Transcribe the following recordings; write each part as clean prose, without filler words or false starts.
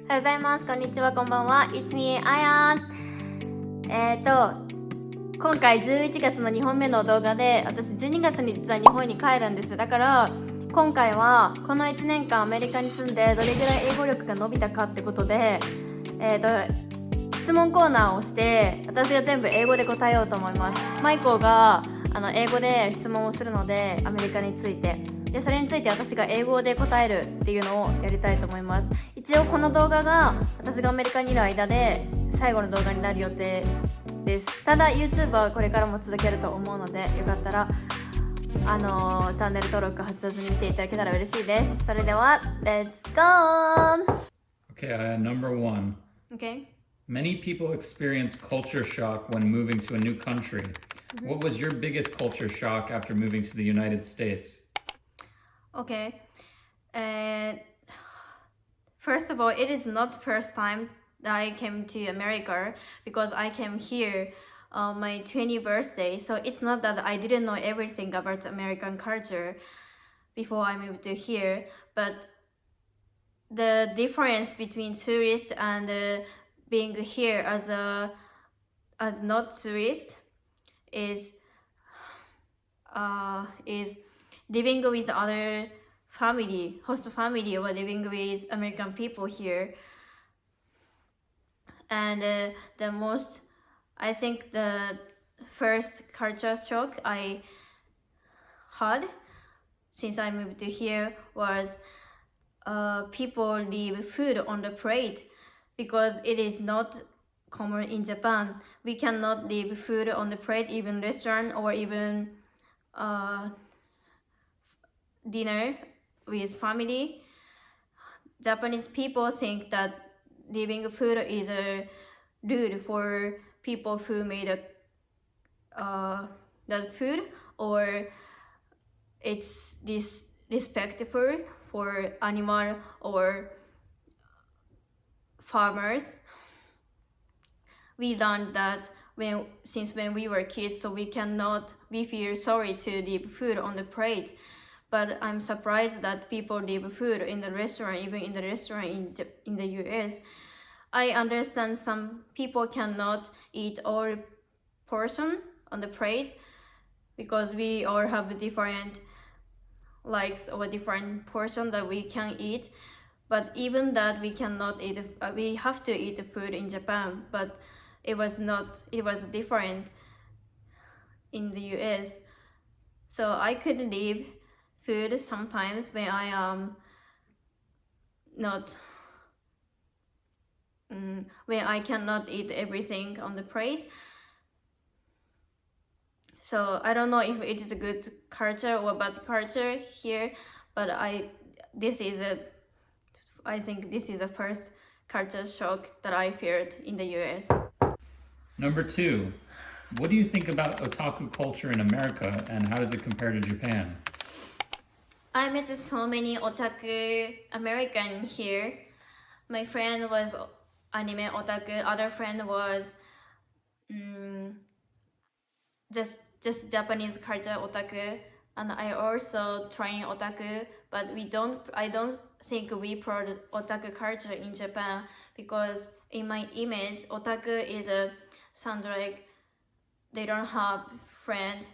おはようございます。こんにちは、こんばんは。It's me, あやん。今回11月の2本目の動画で、私12月に実は日本に帰るんです。だから今回はこの1年間アメリカに住んでどれぐらい英語力が伸びたかってことで、質問コーナーをして私が全部英語で答えようと思います。マイコが英語で質問をするので、アメリカについてでそれについて私が英語で答えるっていうのをやりたいと思います。一応この動画が私がアメリカにいる間で最後の動画になる予定です。ただ YouTube はこれからも続けると思うので、よかったらチャンネル登録外さずに見ていただけたら嬉しいです。それでは Let's go! Okay, number one. Okay. Many people experience culture shock when moving to a new country. What was your biggest culture shock after moving to the United States? Okay. First of all, it is not the first time that I came to America, because I came here on my 20th birthday. So it's not that I didn't know everything about American culture before I moved to here, but the difference between tourists and being here as not tourist is living with other family, host family, or living with American people here. And I think the first culture shock I had since I moved to here was people leave food on the plate, because it is not common in Japan. We cannot leave food on the plate, even restaurant or even dinner with family. Japanese people think that leaving food is rude for people who made that food, or it's disrespectful for animal or farmers. We learned that since when we were kids, so we feel sorry to leave food on the plate. But I'm surprised that people leave food in the restaurant, even in the restaurant in the US. I understand some people cannot eat all portion on the plate, because we all have different likes or different portion that we can eat. But even that we cannot eat, we have to eat the food in Japan, but it was different in the US. So I could leave food sometimes when I when I cannot eat everything on the plate. So I don't know if it is a good culture or bad culture here, but I think this is the first culture shock that I felt in the US. Number two. What do you think about otaku culture in America, and how does it compare to Japan? I met so many otaku American here. My friend was anime otaku, other friend was just Japanese culture otaku, and I also train otaku, but I don't think we promote otaku culture in Japan, because in my image otaku is a sound like they don't have friend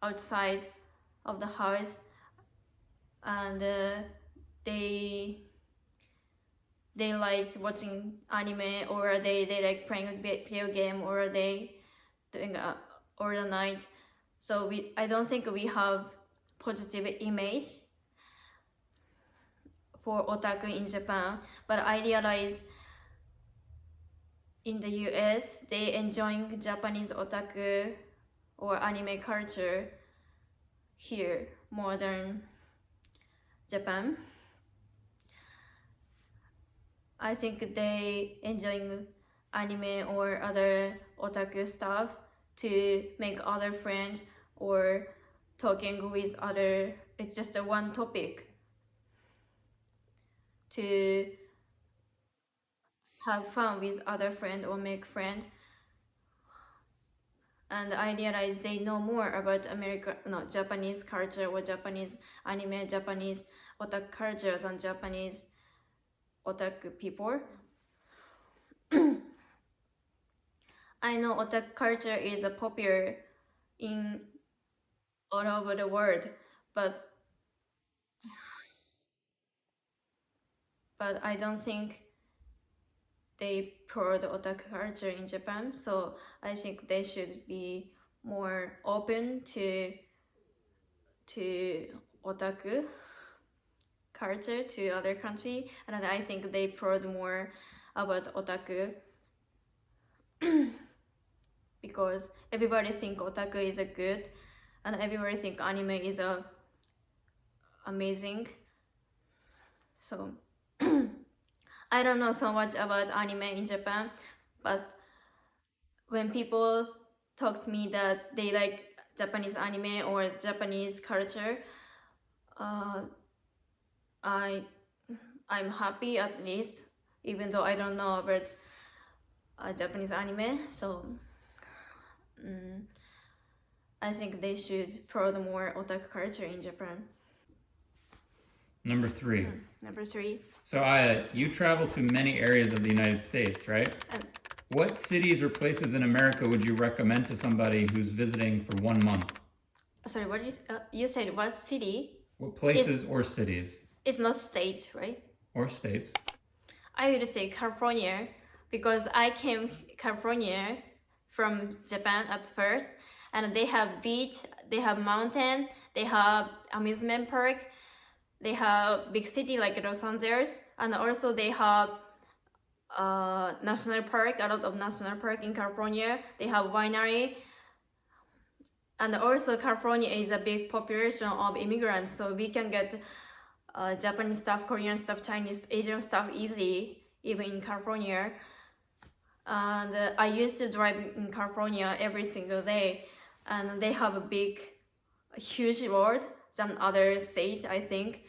outside of the house, and they like watching anime, or they like playing video game, or they doing all the night. So I don't think we have positive image for otaku in Japan, but I realize in the US they enjoying Japanese otaku or anime culture here more than Japan. I think they enjoying anime or other otaku stuff to make other friends, or talking with other, it's just a one topic to have fun with other friend or make friend. And I realized they know more about Japanese culture or Japanese anime, Japanese otaku culture than Japanese otaku people. I know otaku culture is popular in all over the world, but I don't think they pro the otaku culture in Japan. So I think they should be more open to otaku culture to other country, and I think they prod more about otaku because everybody think otaku is a good, and everybody think anime is a amazing. So I don't know so much about anime in Japan, but when people talk to me that they like Japanese anime or Japanese culture, I'm happy at least, even though I don't know about Japanese anime. So I think they should promote more otaku culture in Japan. Number 3. Number 3. So you travel to many areas of the United States, right? What cities or places in America would you recommend to somebody who's visiting for 1 month? Sorry, what you said? What city? What places or cities? It's not state, right? Or states. I would say California because I came California from Japan at first, and they have beach, they have mountain, they have amusement park, they have big city like Los Angeles, and also they have national park, a lot of national park in California. They have winery, and also California is a big population of immigrants, so we can get Japanese stuff, Korean stuff, Chinese, Asian stuff easy, even in California. And I used to drive in California every single day, and they have a huge road than other state, I think.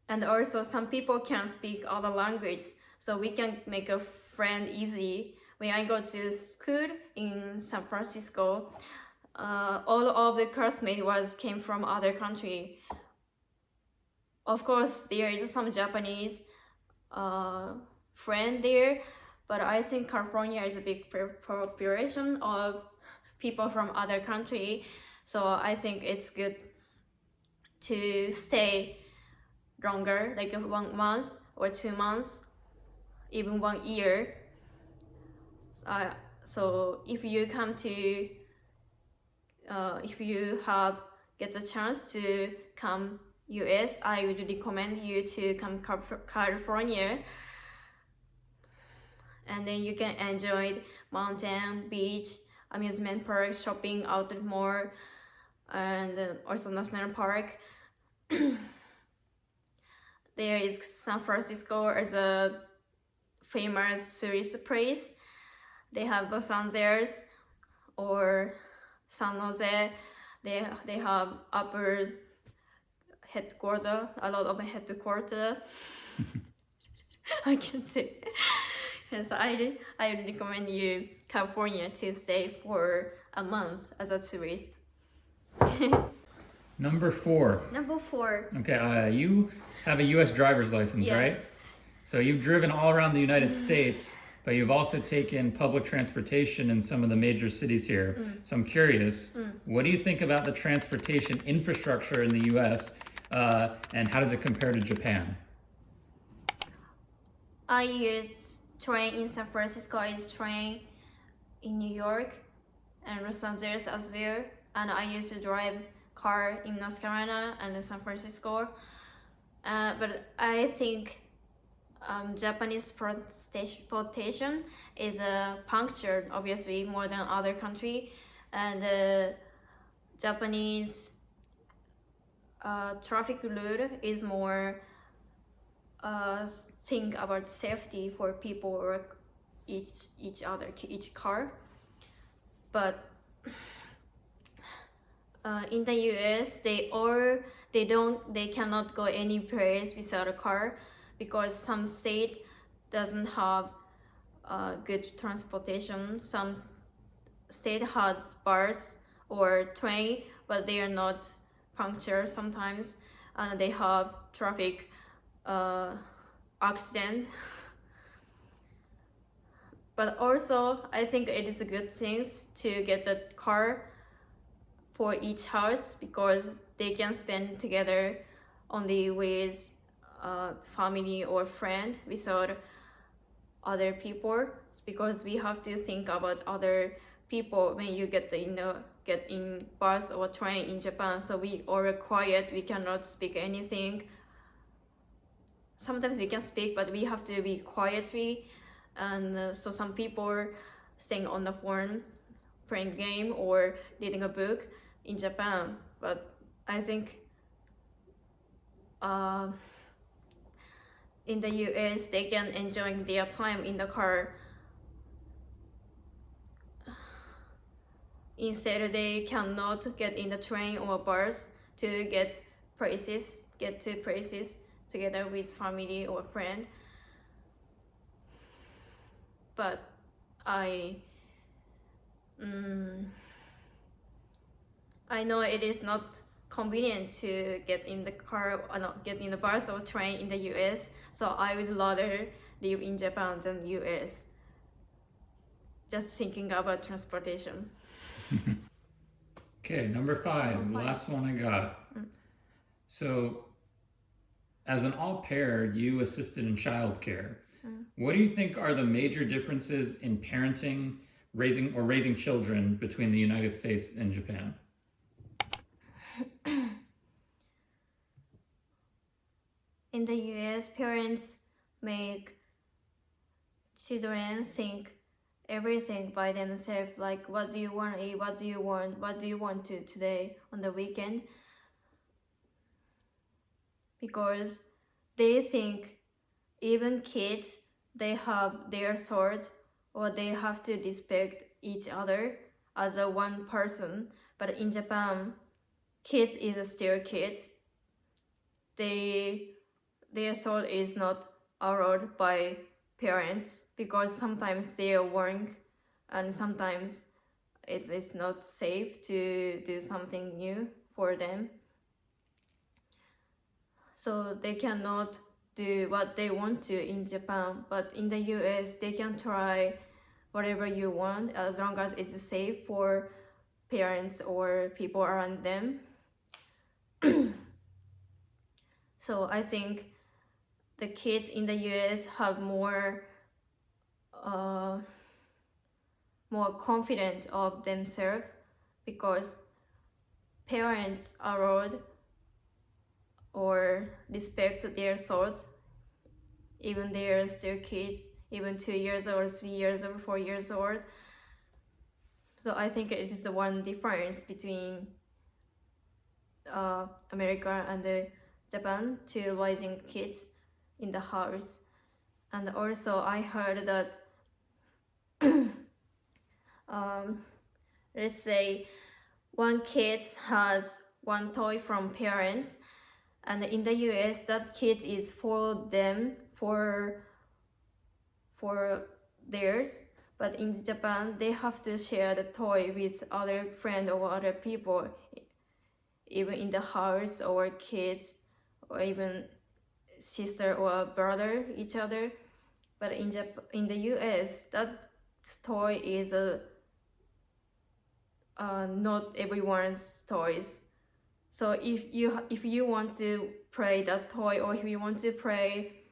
And also some people can speak other language, so we can make a friend easy. When I go to school in San Francisco, all of the classmates came from other country. Of course, there is some Japanese friend there, but I think California is a big population of people from other country, so I think it's good to stay longer, like 1 month or 2 months, even 1 year. So if you come to, if you get the chance to come US, I would recommend you to come California, and then you can enjoy mountain, beach, amusement park, shopping, outlet mall, and also national park. There is San Francisco as a famous tourist place. They have Los Angeles or San Jose. They have upper headquarters, a lot of headquarters. I can say. And so I recommend you California to stay for a month as a tourist. Number 4. Number 4. Okay, you have a U.S. driver's license, Yes. right? So you've driven all around the United States, but you've also taken public transportation in some of the major cities here. So I'm curious, what do you think about the transportation infrastructure in the U.S., and how does it compare to Japan? I use train in San Francisco, I use train in New York and Los Angeles as well, and I used to drive car in North Carolina and San Francisco. But I think Japanese transportation is punctured, obviously, more than other country, and Japanese traffic rule is more think about safety for people or each car. But in the US, they cannot go any place without a car because some state doesn't have good transportation. Some state has bus or train, but they are not punctured sometimes, and they have traffic accident. But also, I think it is a good thing to get a car for each house because they can spend together only with family or friend without other people, because we have to think about other people when you get in bus or train in Japan. So we are quiet, we cannot speak anything. Sometimes we can speak, but we have to be quietly. And so some people staying on the phone, playing game or reading a book in Japan. But I think in the US they can enjoy their time in the car. Instead, they cannot get in the train or bus to get to places together with family or friend. But I know it is not convenient to get in the car or not get in the bus or train in the US, so I would rather live in Japan than US. Just thinking about transportation. Okay, number 5, last one I got. So, as an au pair, you assisted in childcare. What do you think are the major differences in parenting, raising children between the United States and Japan? In the US, parents make children think everything by themselves, like what do you want to eat, what do you want to today on the weekend, because they think even kids, they have their thought or they have to respect each other as a one person. But in Japan, kids is still kids. Their thought is not allowed by parents because sometimes they are work and sometimes it's not safe to do something new for them. So they cannot do what they want to in Japan, but in the US they can try whatever you want as long as it's safe for parents or people around them. So I think the kids in the US have more confident of themselves because parents allowed or respect their thoughts, even they are still kids, even 2 years old, 3 years old, 4 years old. So I think it is the one difference between America and Japan to raising kids in the house. And also I heard that let's say one kid has one toy from parents, and in the US that kid is for them, for theirs, but in Japan they have to share the toy with other friend or other people, even in the house, or kids, or even sister or brother each other. But in the US that toy is not everyone's toys. So if you want to play that toy, or if you want to play,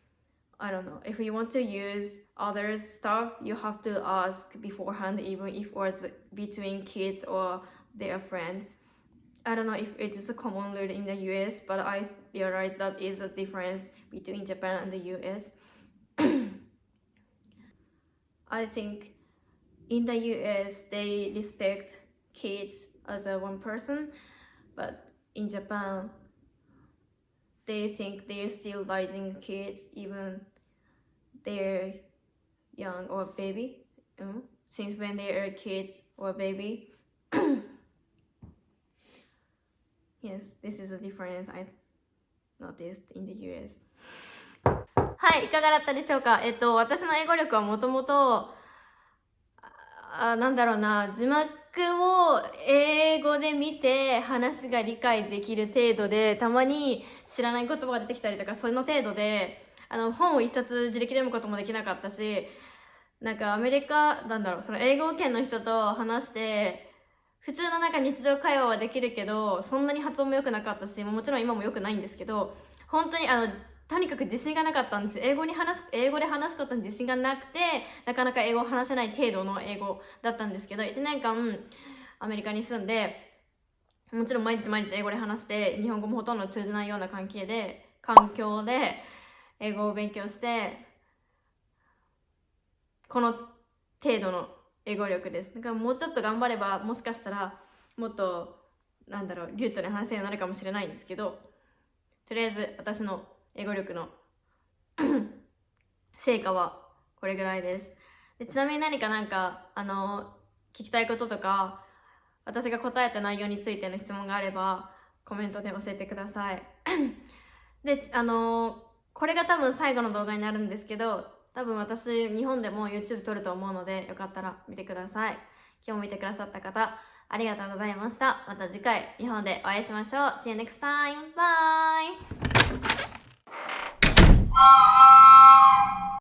I don't know, if you want to use other stuff, you have to ask beforehand, even if it was between kids or their friend. I don't know if it is a common rule in the US, but I realize that is a difference between Japan and the US. I think in the US they respect kids as a one person, but in Japan they think they're still raising kids even they're young or baby, since when they are kids or baby. Yes, this is a difference I noticed in the US. はい、いかがだったでしょうか。私の英語力はもともとなんだろうな、字幕を英語で見て話が理解できる程度で、たまに知らない言葉が出てきたりとか、その程度で本を一冊自力で読むこともできなかったし、なんかアメリカなんだろう、その英語圏の人と話して普通のなんか日常会話はできるけど、そんなに発音も良くなかったし、もちろん今も良くないんですけど、本当にとにかく自信がなかったんですよ。英語で話すことに自信がなくて、なかなか英語を話せない程度の英語だったんですけど、1年間アメリカに住んで、もちろん毎日英語で話して、日本語もほとんど通じないような環境で英語を勉強して、この程度の英語力です。だからもうちょっと頑張れば、もしかしたらもっと流暢に話せるようになるかもしれないんですけど、とりあえず私の英語力の成果はこれぐらいです。で、ちなみに何か聞きたいこととか、私が答えた内容についての質問があればコメントで教えてください。で、これが多分最後の動画になるんですけど、多分私日本でも YouTube 撮ると思うので、よかったら見てください。今日も見てくださった方ありがとうございました。また次回日本でお会いしましょう。See you next time. Bye!